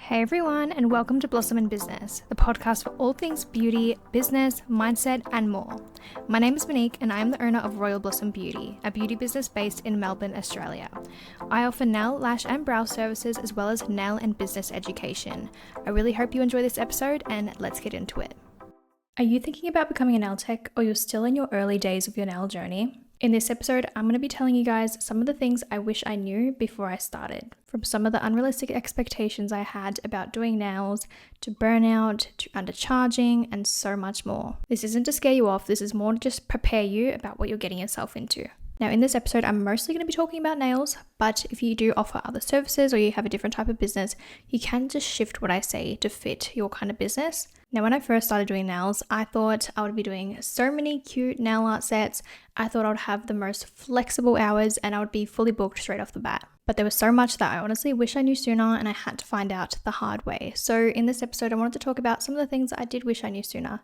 Hey everyone, and welcome to Blossom in Business, the podcast for all things beauty, business, mindset, and more. My name is Monique, and I am the owner of Royal Blossom Beauty, a beauty business based in Melbourne, Australia. I offer nail, lash, and brow services as well as nail and business education. I really hope you enjoy this episode, and let's get into it. Are you thinking about becoming a nail tech, or you're still in your early days of your nail journey? In this episode, I'm going to be telling you guys some of the things I wish I knew before I started. From some of the unrealistic expectations I had about doing nails, to burnout, to undercharging, and so much more. This isn't to scare you off, this is more to just prepare you about what you're getting yourself into. Now in this episode, I'm mostly going to be talking about nails, but if you do offer other services or you have a different type of business, you can just shift what I say to fit your kind of business. Now when I first started doing nails, I thought I would be doing so many cute nail art sets. I thought I would have the most flexible hours and I would be fully booked straight off the bat. But there was so much that I honestly wish I knew sooner, and I had to find out the hard way. So in this episode, I wanted to talk about some of the things that I did wish I knew sooner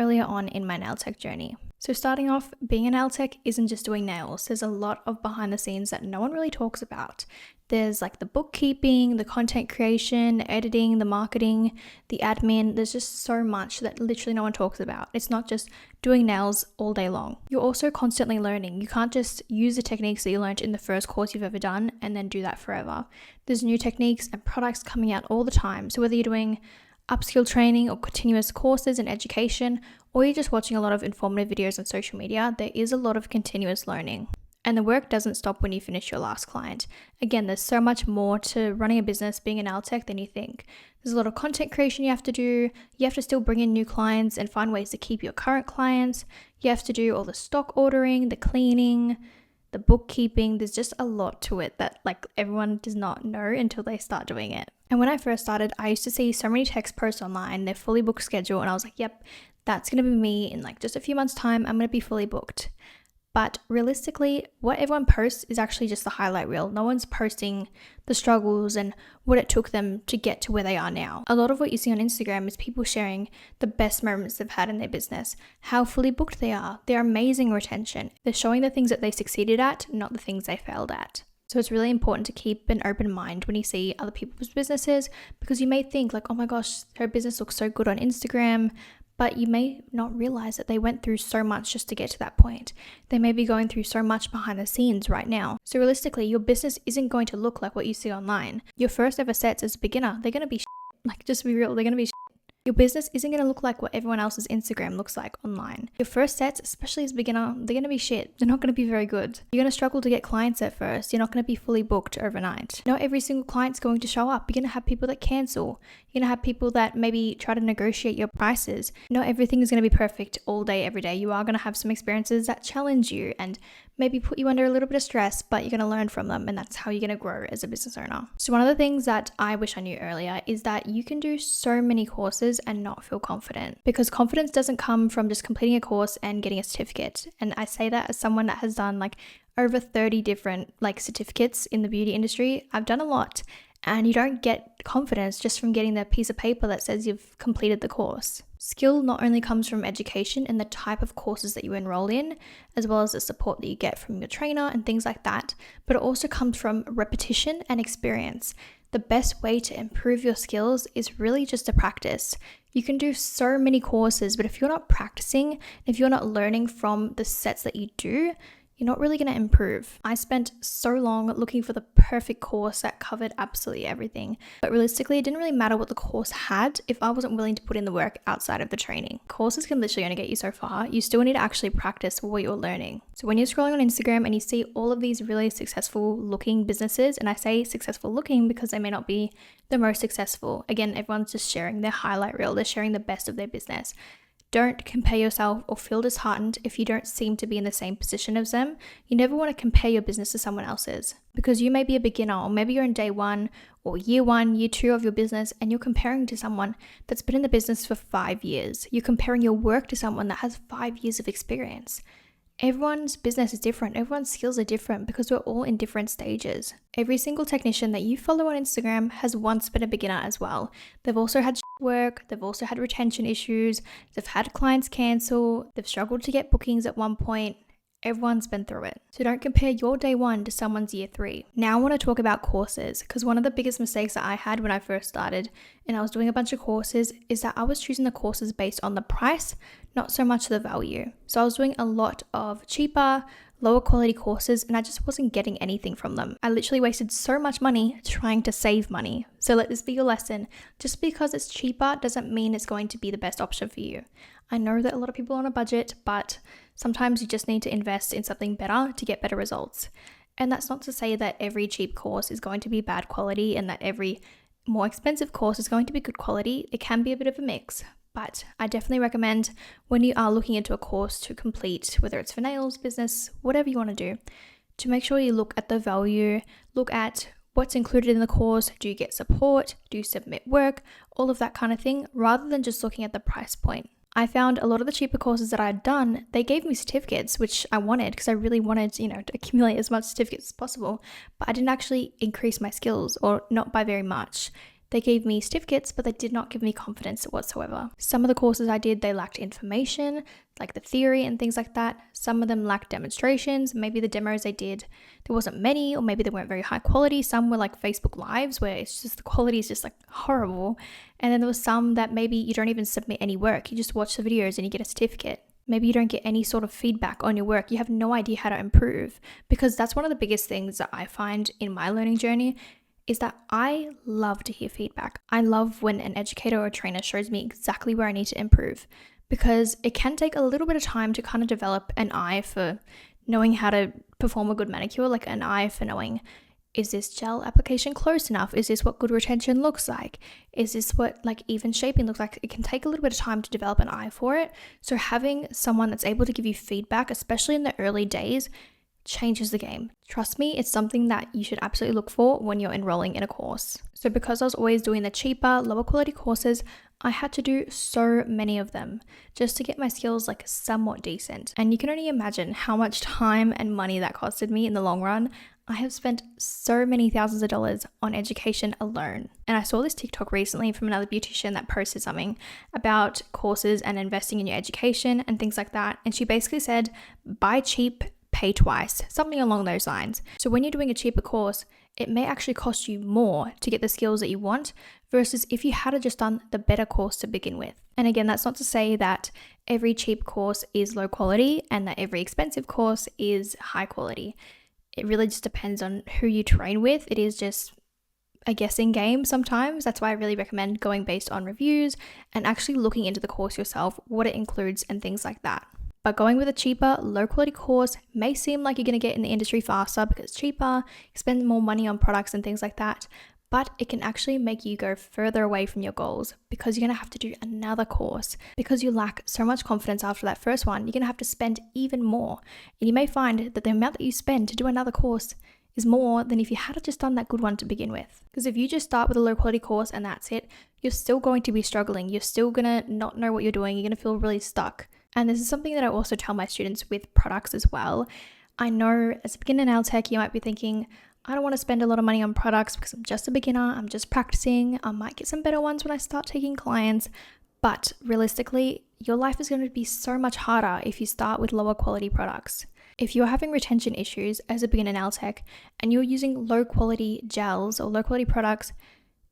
earlier on in my nail tech journey. So starting off, being a nail tech isn't just doing nails. There's a lot of behind the scenes that no one really talks about. There's like the bookkeeping, the content creation, the editing, the marketing, the admin. There's just so much that literally no one talks about. It's not just doing nails all day long. You're also constantly learning. You can't just use the techniques that you learned in the first course you've ever done and then do that forever. There's new techniques and products coming out all the time. So whether you're doing upskill training or continuous courses and education, or you're just watching a lot of informative videos on social media, there is a lot of continuous learning. And the work doesn't stop when you finish your last client. Again, there's so much more to running a business, being a nail tech, than you think. There's a lot of content creation you have to do. You have to still bring in new clients and find ways to keep your current clients. You have to do all the stock ordering, the cleaning, the bookkeeping. There's just a lot to it that everyone does not know until they start doing it. And when I first started, I used to see so many text posts online, their fully booked schedule, and I was like, yep, that's going to be me in just a few months' time. I'm going to be fully booked. But realistically, what everyone posts is actually just the highlight reel. No one's posting the struggles and what it took them to get to where they are now. A lot of what you see on Instagram is people sharing the best moments they've had in their business, how fully booked they are, their amazing retention. They're showing the things that they succeeded at, not the things they failed at. So it's really important to keep an open mind when you see other people's businesses, because you may think oh my gosh, her business looks so good on Instagram, but you may not realize that they went through so much just to get to that point. They may be going through so much behind the scenes right now. So realistically, your business isn't going to look like what you see online. Your first ever sets as a beginner, they're going to be just be real, they're going to be Your business isn't going to look like what everyone else's Instagram looks like online. Your first sets, especially as a beginner, they're going to be shit. They're not going to be very good. You're going to struggle to get clients at first. You're not going to be fully booked overnight. Not every single client's going to show up. You're going to have people that cancel. You're going to have people that maybe try to negotiate your prices. Not everything is going to be perfect all day, every day. You are going to have some experiences that challenge you and maybe put you under a little bit of stress, but you're going to learn from them, and that's how you're going to grow as a business owner. So one of the things that I wish I knew earlier is that you can do so many courses and not feel confident, because confidence doesn't come from just completing a course and getting a certificate. And I say that as someone that has done over 30 different certificates in the beauty industry. I've done a lot. And you don't get confidence just from getting that piece of paper that says you've completed the course. Skill not only comes from education and the type of courses that you enroll in, as well as the support that you get from your trainer and things like that, but it also comes from repetition and experience. The best way to improve your skills is really just to practice. You can do so many courses, but if you're not practicing, if you're not learning from the sets that you do, you're not really going to improve. I spent so long looking for the perfect course that covered absolutely everything. But realistically, it didn't really matter what the course had if I wasn't willing to put in the work outside of the training. Courses can literally only get you so far. You still need to actually practice what you're learning. So when you're scrolling on Instagram and you see all of these really successful looking businesses, and I say successful looking because they may not be the most successful. Again, everyone's just sharing their highlight reel. They're sharing the best of their business. Don't compare yourself or feel disheartened if you don't seem to be in the same position as them. You never want to compare your business to someone else's, because you may be a beginner, or maybe you're in day 1 or year 1, year 2 of your business, and you're comparing to someone that's been in the business for 5 years. You're comparing your work to someone that has 5 years of experience. Everyone's business is different. Everyone's skills are different because we're all in different stages. Every single technician that you follow on Instagram has once been a beginner as well. They've also had work. They've also had retention issues. They've had clients cancel. They've struggled to get bookings at one point. Everyone's been through it. So don't compare your day one to someone's year 3. Now I want to talk about courses, because one of the biggest mistakes that I had when I first started and I was doing a bunch of courses is that I was choosing the courses based on the price, not so much the value. So I was doing a lot of cheaper, lower quality courses and I just wasn't getting anything from them. I literally wasted so much money trying to save money. So let this be your lesson. Just because it's cheaper doesn't mean it's going to be the best option for you. I know that a lot of people are on a budget, but sometimes you just need to invest in something better to get better results. And that's not to say that every cheap course is going to be bad quality and that every more expensive course is going to be good quality. It can be a bit of a mix. But I definitely recommend when you are looking into a course to complete, whether it's for nails, business, whatever you want to do, to make sure you look at the value, look at what's included in the course. Do you get support? Do you submit work? All of that kind of thing, rather than just looking at the price point. I found a lot of the cheaper courses that I had done, they gave me certificates, which I wanted because I really wanted, to accumulate as much certificates as possible, but I didn't actually increase my skills, or not by very much. They gave me certificates, but they did not give me confidence whatsoever. Some of the courses I did, they lacked information, like the theory and things like that. Some of them lacked demonstrations. Maybe the demos they did, there wasn't many, or maybe they weren't very high quality. Some were like Facebook Lives, where it's just the quality is just like horrible. And then there was some that maybe you don't even submit any work. You just watch the videos and you get a certificate. Maybe you don't get any sort of feedback on your work. You have no idea how to improve, because that's one of the biggest things that I find in my learning journey is that I love to hear feedback. I love when an educator or a trainer shows me exactly where I need to improve, because it can take a little bit of time to kind of develop an eye for knowing how to perform a good manicure, like an eye for knowing, is this gel application close enough? Is this what good retention looks like? Is this what like even shaping looks like? It can take a little bit of time to develop an eye for it. So having someone that's able to give you feedback, especially in the early days, changes the game. Trust me, it's something that you should absolutely look for when you're enrolling in a course. So because I was always doing the cheaper, lower quality courses, I had to do so many of them just to get my skills like somewhat decent. And you can only imagine how much time and money that costed me in the long run. I have spent so many thousands of dollars on education alone. And I saw this TikTok recently from another beautician that posted something about courses and investing in your education and things like that. And she basically said, buy cheap, pay twice, something along those lines. So when you're doing a cheaper course, it may actually cost you more to get the skills that you want versus if you had just done the better course to begin with. And again, that's not to say that every cheap course is low quality and that every expensive course is high quality. It really just depends on who you train with. It is just a guessing game sometimes. That's why I really recommend going based on reviews and actually looking into the course yourself, what it includes and things like that. But going with a cheaper, low quality course may seem like you're going to get in the industry faster because it's cheaper, you spend more money on products and things like that, but it can actually make you go further away from your goals because you're going to have to do another course. Because you lack so much confidence after that first one, you're going to have to spend even more. And you may find that the amount that you spend to do another course is more than if you had just done that good one to begin with. Because if you just start with a low quality course and that's it, you're still going to be struggling. You're still going to not know what you're doing. You're going to feel really stuck. And this is something that I also tell my students with products as well. I know as a beginner nail tech, you might be thinking, I don't want to spend a lot of money on products because I'm just a beginner, I'm just practicing, I might get some better ones when I start taking clients. But realistically, your life is going to be so much harder if you start with lower quality products. If you're having retention issues as a beginner nail tech and you're using low quality gels or low quality products,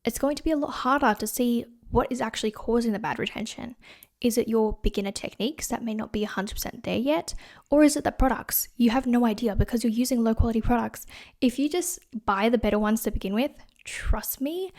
it's going to be a lot harder to see what is actually causing the bad retention. Is it your beginner techniques that may not be 100% there yet? Or is it the products? You have no idea because you're using low quality products. If you just buy the better ones to begin with, trust me,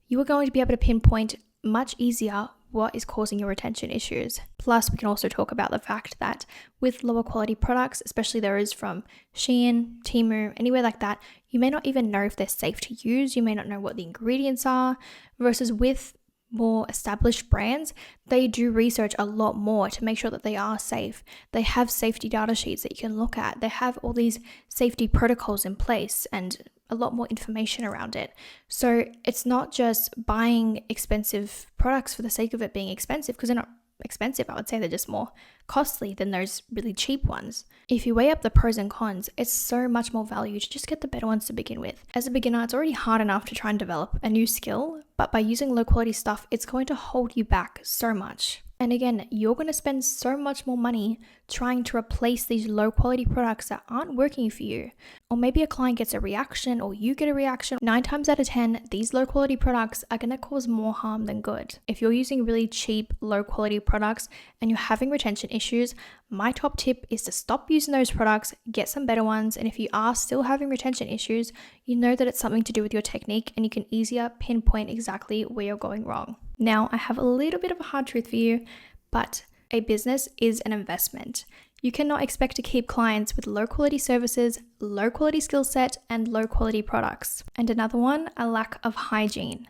you are going to be able to pinpoint much easier what is causing your retention issues. Plus, we can also talk about the fact that with lower quality products, especially those from Shein, Temu, anywhere like that, you may not even know if they're safe to use. You may not know what the ingredients are, versus with more established brands, they do research a lot more to make sure that they are safe. They have safety data sheets that you can look at. They have all these safety protocols in place and a lot more information around it. So it's not just buying expensive products for the sake of it being expensive, because they're not expensive. I would say they're just more costly than those really cheap ones. If you weigh up the pros and cons, it's so much more value to just get the better ones to begin with. As a beginner, it's already hard enough to try and develop a new skill, but by using low quality stuff, it's going to hold you back so much. And again, you're going to spend so much more money trying to replace these low quality products that aren't working for you. Or maybe a client gets a reaction or you get a reaction. 9 times out of 10, these low quality products are going to cause more harm than good. If you're using really cheap, low quality products and you're having retention issues, my top tip is to stop using those products, get some better ones. And if you are still having retention issues, you know that it's something to do with your technique and you can easier pinpoint exactly where you're going wrong. Now, I have a little bit of a hard truth for you, but a business is an investment. You cannot expect to keep clients with low quality services, low quality skill set, and low quality products. And another one, a lack of hygiene.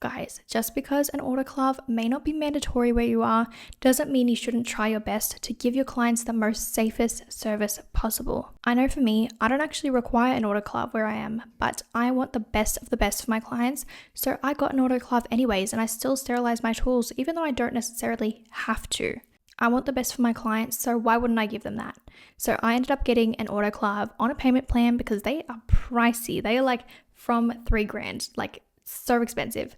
Guys, just because an autoclave may not be mandatory where you are, doesn't mean you shouldn't try your best to give your clients the most safest service possible. I know for me, I don't actually require an autoclave where I am, but I want the best of the best for my clients, so I got an autoclave anyways, and I still sterilize my tools, even though I don't necessarily have to. I want the best for my clients, so why wouldn't I give them that? So I ended up getting an autoclave on a payment plan because they are pricey. They are like from $3,000, like so expensive,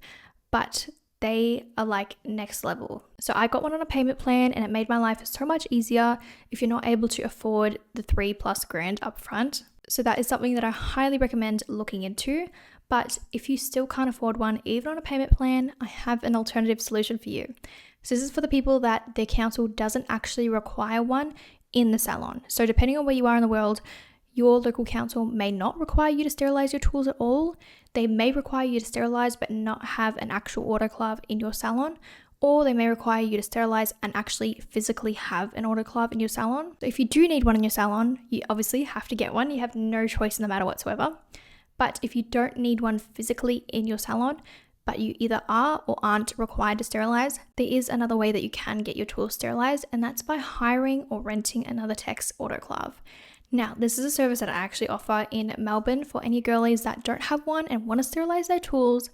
but they are like next level. So I got one on a payment plan and it made my life so much easier if you're not able to afford the $3,000+ up front. So that is something that I highly recommend looking into. But if you still can't afford one, even on a payment plan, I have an alternative solution for you. So this is for the people that their council doesn't actually require one in the salon. So depending on where you are in the world, your local council may not require you to sterilize your tools at all. They may require you to sterilize but not have an actual autoclave in your salon, or they may require you to sterilize and actually physically have an autoclave in your salon. So if you do need one in your salon, you obviously have to get one. You have no choice in the matter whatsoever. But if you don't need one physically in your salon, but you either are or aren't required to sterilize, there is another way that you can get your tools sterilized, and that's by hiring or renting another tech's autoclave. Now, this is a service that I actually offer in Melbourne for any girlies that don't have one and want to sterilize their tools.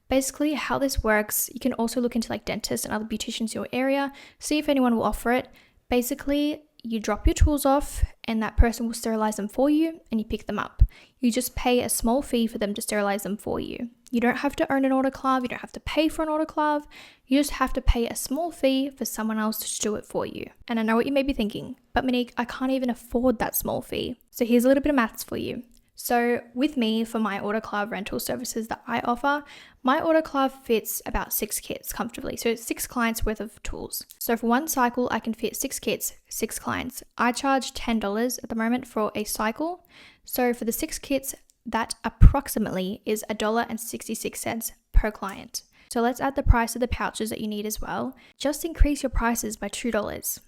Basically, how this works, you can also look into like dentists and other beauticians in your area, see if anyone will offer it. Basically, you drop your tools off and that person will sterilize them for you and you pick them up. You just pay a small fee for them to sterilize them for you. You don't have to own an autoclave, you don't have to pay for an autoclave, you just have to pay a small fee for someone else to do it for you. And I know what you may be thinking, but Monique, I can't even afford that small fee. So here's a little bit of maths for you. So with me, for my autoclave rental services that I offer, my autoclave fits about 6 kits comfortably. So it's 6 clients worth of tools. So for one cycle, I can fit 6 kits, 6 clients. I charge $10 at the moment for a cycle. So for the 6 kits, that approximately is $1.66 per client. So let's add the price of the pouches that you need as well. Just increase your prices by $2.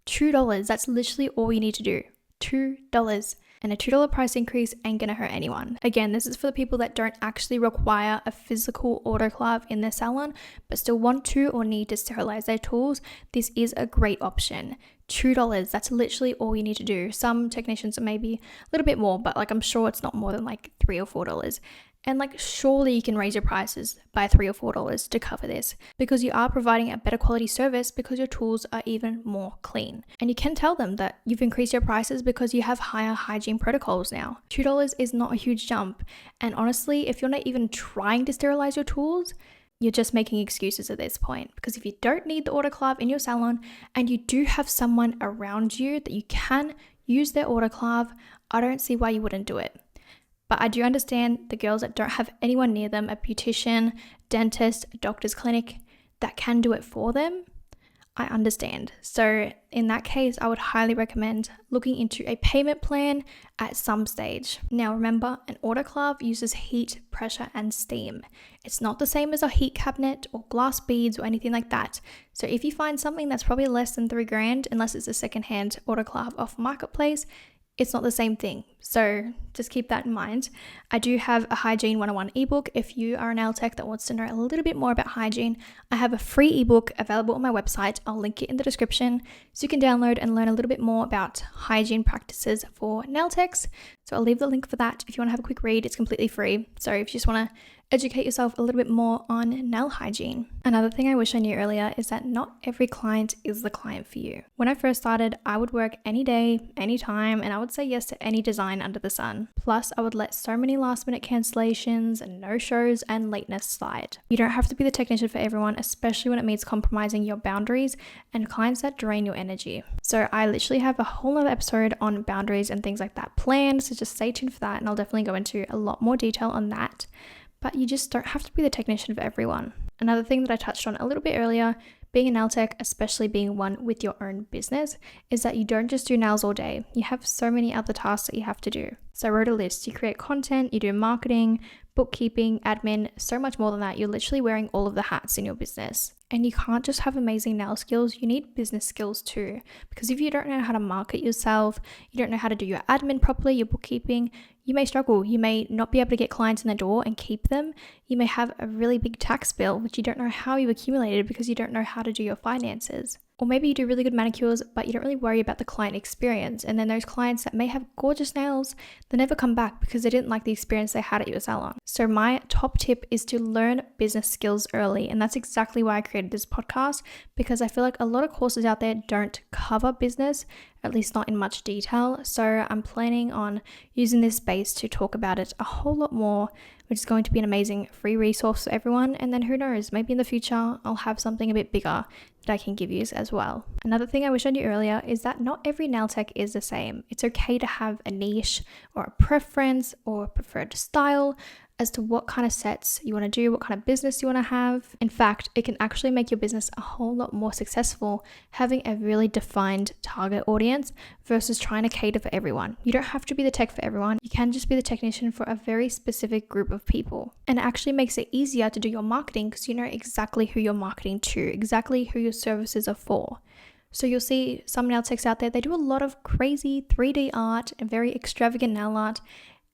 $2, that's literally all you need to do. $2. And a $2 price increase ain't gonna hurt anyone. Again, this is for the people that don't actually require a physical autoclave in their salon, but still want to or need to sterilize their tools. This is a great option. $2, that's literally all you need to do. Some technicians are maybe a little bit more, but like I'm sure it's not more than like $3 or $4. And like surely you can raise your prices by $3 or $4 to cover this, because you are providing a better quality service because your tools are even more clean. And you can tell them that you've increased your prices because you have higher hygiene protocols now. $2 is not a huge jump. And honestly, if you're not even trying to sterilize your tools, you're just making excuses at this point. Because if you don't need the autoclave in your salon and you do have someone around you that you can use their autoclave, I don't see why you wouldn't do it. But I do understand the girls that don't have anyone near them, a beautician, dentist, a doctor's clinic, that can do it for them. I understand. So in that case, I would highly recommend looking into a payment plan at some stage. Now remember, an autoclave uses heat, pressure, and steam. It's not the same as a heat cabinet or glass beads or anything like that. So if you find something that's probably less than $3,000, unless it's a secondhand autoclave off Marketplace, it's not the same thing. So just keep that in mind. I do have a Hygiene 101 ebook. If you are an nail tech that wants to know a little bit more about hygiene, I have a free ebook available on my website. I'll link it in the description so you can download and learn a little bit more about hygiene practices for nail techs. So I'll leave the link for that if you want to have a quick read. It's completely free. So if you just want to educate yourself a little bit more on nail hygiene. Another thing I wish I knew earlier is that not every client is the client for you. When I first started, I would work any day, anytime, and I would say yes to any design under the sun. Plus, I would let so many last minute cancellations and no-shows and lateness slide. You don't have to be the technician for everyone, especially when it means compromising your boundaries and clients that drain your energy. So I literally have a whole other episode on boundaries and things like that planned, so just stay tuned for that, and I'll definitely go into a lot more detail on that. But you just don't have to be the technician for everyone. Another thing that I touched on a little bit earlier, being a nail tech, especially being one with your own business, is that you don't just do nails all day. You have so many other tasks that you have to do. So I wrote a list. You create content, you do marketing, bookkeeping, admin, so much more than that. You're literally wearing all of the hats in your business. And you can't just have amazing nail skills, you need business skills too. Because if you don't know how to market yourself, you don't know how to do your admin properly, your bookkeeping, you may struggle. You may not be able to get clients in the door and keep them. You may have a really big tax bill, which you don't know how you accumulated because you don't know how to do your finances. Or maybe you do really good manicures, but you don't really worry about the client experience. And then those clients that may have gorgeous nails, they never come back because they didn't like the experience they had at your salon. So my top tip is to learn business skills early. And that's exactly why I created this podcast, because I feel like a lot of courses out there don't cover business, at least not in much detail. So I'm planning on using this space to talk about it a whole lot more, which is going to be an amazing free resource for everyone. And then who knows, maybe in the future, I'll have something a bit bigger that I can give you as well. Another thing I wish I knew earlier is that not every nail tech is the same. It's okay to have a niche or a preference or a preferred style as to what kind of sets you want to do, what kind of business you want to have. In fact, it can actually make your business a whole lot more successful having a really defined target audience versus trying to cater for everyone. You don't have to be the tech for everyone. You can just be the technician for a very specific group of people. And it actually makes it easier to do your marketing because you know exactly who you're marketing to, exactly who your services are for. So you'll see some nail techs out there, they do a lot of crazy 3D art and very extravagant nail art.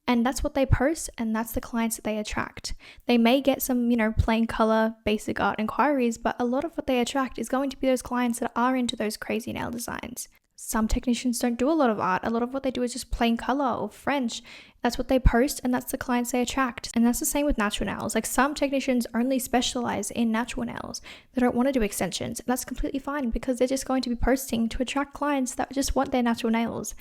And that's what they post, and that's the clients that they attract. They may get some, plain color, basic art inquiries, but a lot of what they attract is going to be those clients that are into those crazy nail designs. Some technicians don't do a lot of art. A lot of what they do is just plain color or French. That's what they post, and that's the clients they attract. And that's the same with natural nails. Like some technicians only specialize in natural nails. They don't want to do extensions. And that's completely fine because they're just going to be posting to attract clients that just want their natural nails.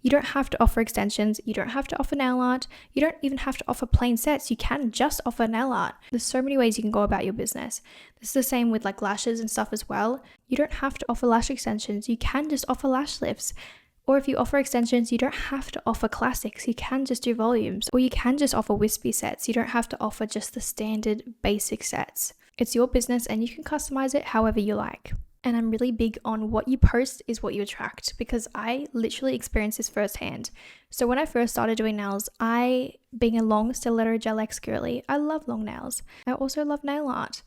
You don't have to offer extensions, you don't have to offer nail art, you don't even have to offer plain sets, you can just offer nail art. There's so many ways you can go about your business. This is the same with like lashes and stuff as well. You don't have to offer lash extensions, you can just offer lash lifts. Or if you offer extensions, you don't have to offer classics, you can just do volumes. Or you can just offer wispy sets, you don't have to offer just the standard basic sets. It's your business and you can customize it however you like. And I'm really big on what you post is what you attract because I literally experienced this firsthand. So when I first started doing nails, being a long stiletto gel X girly, I love long nails. I also love nail art.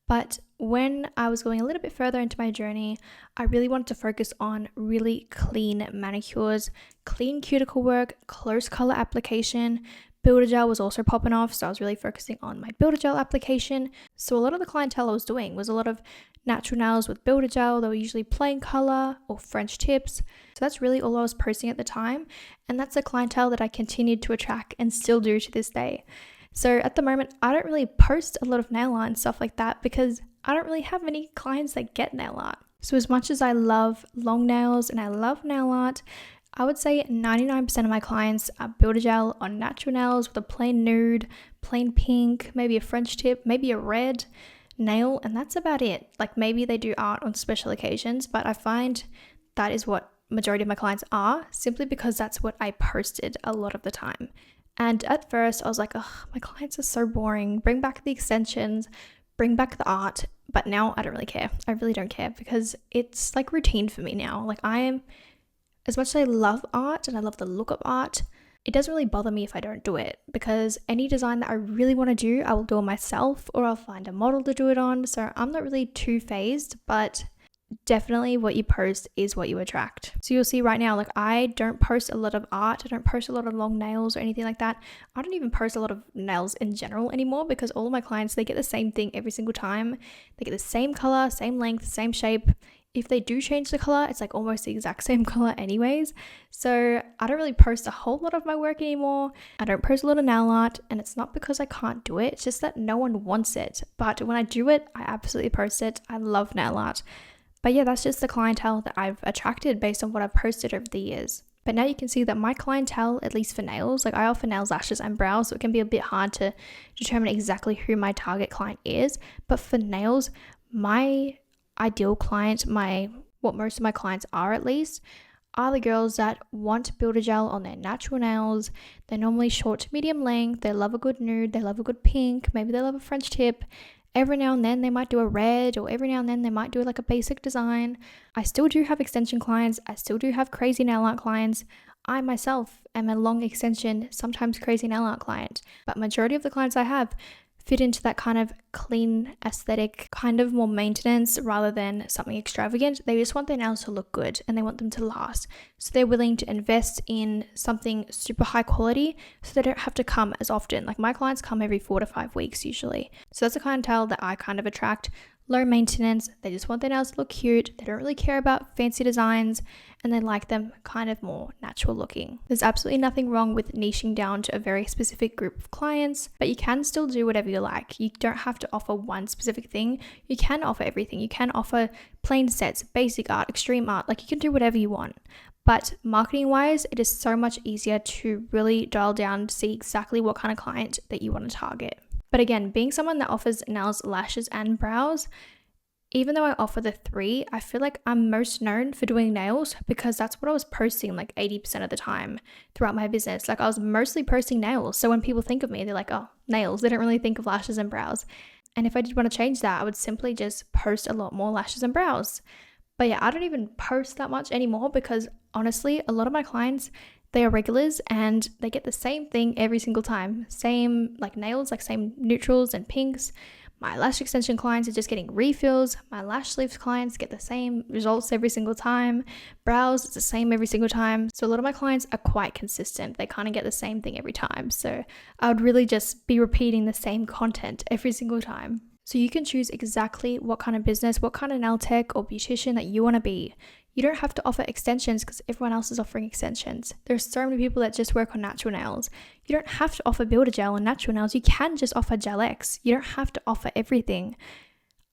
But when I was going a little bit further into my journey, I really wanted to focus on really clean manicures, clean cuticle work, close color application. Builder gel was also popping off, so I was really focusing on my builder gel application. So a lot of the clientele I was doing was a lot of natural nails with builder gel. They were usually plain color or French tips. So that's really all I was posting at the time. And that's the clientele that I continued to attract and still do to this day. So at the moment, I don't really post a lot of nail art and stuff like that because I don't really have any clients that get nail art. So as much as I love long nails and I love nail art, I would say 99% of my clients are builder gel on natural nails with a plain nude, plain pink, maybe a French tip, maybe a red nail, and that's about it. Like maybe they do art on special occasions, but I find that is what majority of my clients are, simply because that's what I posted a lot of the time. And at first I was like, oh, my clients are so boring. Bring back the extensions, bring back the art. But now I don't really care. I really don't care because it's like routine for me now. Like as much as I love art and I love the look of art, it doesn't really bother me if I don't do it because any design that I really want to do, I will do it myself or I'll find a model to do it on. So I'm not really too phased, but definitely what you post is what you attract. So you'll see right now, like I don't post a lot of art. I don't post a lot of long nails or anything like that. I don't even post a lot of nails in general anymore because all of my clients, they get the same thing every single time. They get the same color, same length, same shape. if they do change the color, it's like almost the exact same color anyways. So I don't really post a whole lot of my work anymore. I don't post a lot of nail art, and it's not because I can't do it. It's just that no one wants it. But when I do it, I absolutely post it. I love nail art. But yeah, that's just the clientele that I've attracted based on what I've posted over the years. But now you can see that my clientele, at least for nails, like I offer nails, lashes, and brows, so it can be a bit hard to determine exactly who my target client is. But for nails, my ideal client, what most of my clients are at least, are the girls that want builder gel on their natural nails. They're normally short to medium length. They love a good nude. They love a good pink. Maybe they love a French tip. Every now and then they might do a red, or every now and then they might do like a basic design. I still do have extension clients. I still do have crazy nail art clients. I myself am a long extension, sometimes crazy nail art client. But majority of the clients I have fit into that kind of clean aesthetic, kind of more maintenance rather than something extravagant. They just want their nails to look good and they want them to last. So they're willing to invest in something super high quality so they don't have to come as often. Like my clients come every 4 to 5 weeks usually. So that's a clientele that I kind of attract. Low maintenance, they just want their nails to look cute, they don't really care about fancy designs, and they like them kind of more natural looking. There's absolutely nothing wrong with niching down to a very specific group of clients, but you can still do whatever you like. You don't have to offer one specific thing. You can offer everything. You can offer plain sets, basic art, extreme art, like you can do whatever you want. But marketing wise, it is so much easier to really dial down to see exactly what kind of client that you want to target. But again, being someone that offers nails, lashes, and brows, even though I offer the 3, I feel like I'm most known for doing nails because that's what I was posting like 80% of the time throughout my business. Like I was mostly posting nails. So when people think of me, they're like, oh, nails. They don't really think of lashes and brows. And if I did want to change that, I would simply just post a lot more lashes and brows. But yeah, I don't even post that much anymore because honestly, a lot of my clients, they are regulars and they get the same thing every single time. Same like nails, like same neutrals and pinks. My lash extension clients are just getting refills. My lash sleeves clients get the same results every single time. Brows, it's the same every single time. So a lot of my clients are quite consistent. They kind of get the same thing every time. So I would really just be repeating the same content every single time. So you can choose exactly what kind of business, what kind of nail tech or beautician that you want to be. You don't have to offer extensions because everyone else is offering extensions. There's so many people that just work on natural nails. You don't have to offer builder gel on natural nails. You can just offer Gel X. You don't have to offer everything.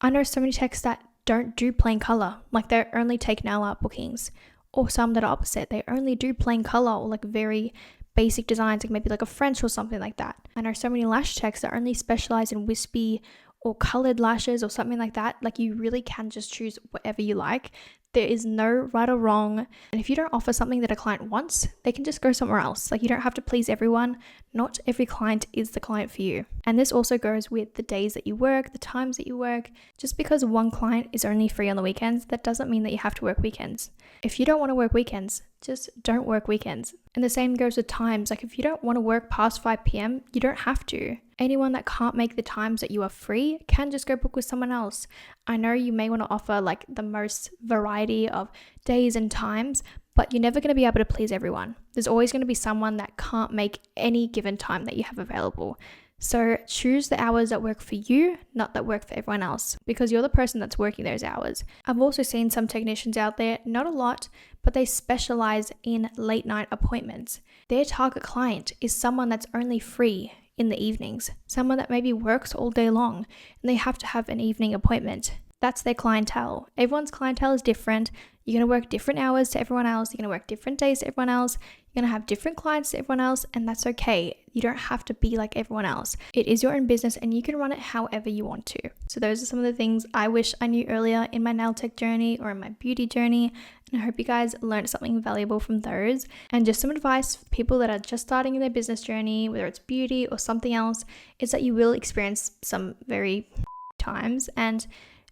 I know so many techs that don't do plain color, like they only take nail art bookings, or some that are opposite. They only do plain color or like very basic designs, like maybe like a French or something like that. I know so many lash techs that only specialize in wispy or colored lashes or something like that. Like you really can just choose whatever you like. There is no right or wrong. And if you don't offer something that a client wants, they can just go somewhere else. Like you don't have to please everyone. Not every client is the client for you. And this also goes with the days that you work, the times that you work. Just because one client is only free on the weekends, that doesn't mean that you have to work weekends. If you don't want to work weekends, just don't work weekends. And the same goes with times. Like if you don't want to work past 5 p.m., you don't have to. Anyone that can't make the times that you are free can just go book with someone else. I know you may want to offer like the most variety of days and times, but you're never going to be able to please everyone. There's always going to be someone that can't make any given time that you have available. So choose the hours that work for you, not that work for everyone else, because you're the person that's working those hours. I've also seen some technicians out there, not a lot, but they specialize in late night appointments. Their target client is someone that's only free in the evenings, someone that maybe works all day long and they have to have an evening appointment. That's their clientele. Everyone's clientele is different. You're going to work different hours to everyone else. You're going to work different days to everyone else. You're going to have different clients to everyone else, and that's okay. You don't have to be like everyone else. It is your own business and you can run it however you want to. So those are some of the things I wish I knew earlier in my nail tech journey or in my beauty journey. And I hope you guys learned something valuable from those. And just some advice for people that are just starting in their business journey, whether it's beauty or something else, is that you will experience some very times and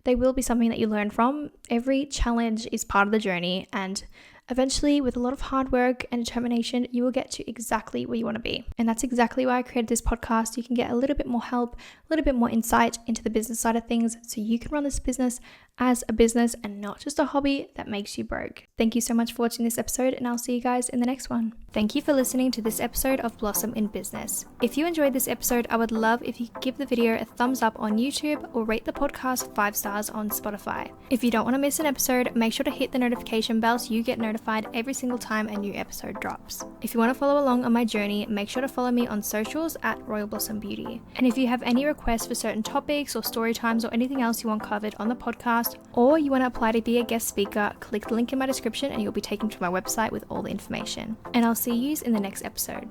they will be something that you learn from. Every challenge is part of the journey, and Eventually, with a lot of hard work and determination, you will get to exactly where you want to be. And that's exactly why I created this podcast. You can get a little bit more help, a little bit more insight into the business side of things so you can run this business as a business and not just a hobby that makes you broke. Thank you so much for watching this episode, and I'll see you guys in the next one. Thank you for listening to this episode of Blossom in Business. If you enjoyed this episode, I would love if you could give the video a thumbs up on YouTube or rate the podcast 5 stars on Spotify. If you don't want to miss an episode, make sure to hit the notification bell so you get notified every single time a new episode drops. If you want to follow along on my journey, make sure to follow me on socials at Royal Blossom Beauty. And if you have any requests for certain topics or story times or anything else you want covered on the podcast, or you want to apply to be a guest speaker, click the link in my description and you'll be taken to my website with all the information. And I'll see you in the next episode.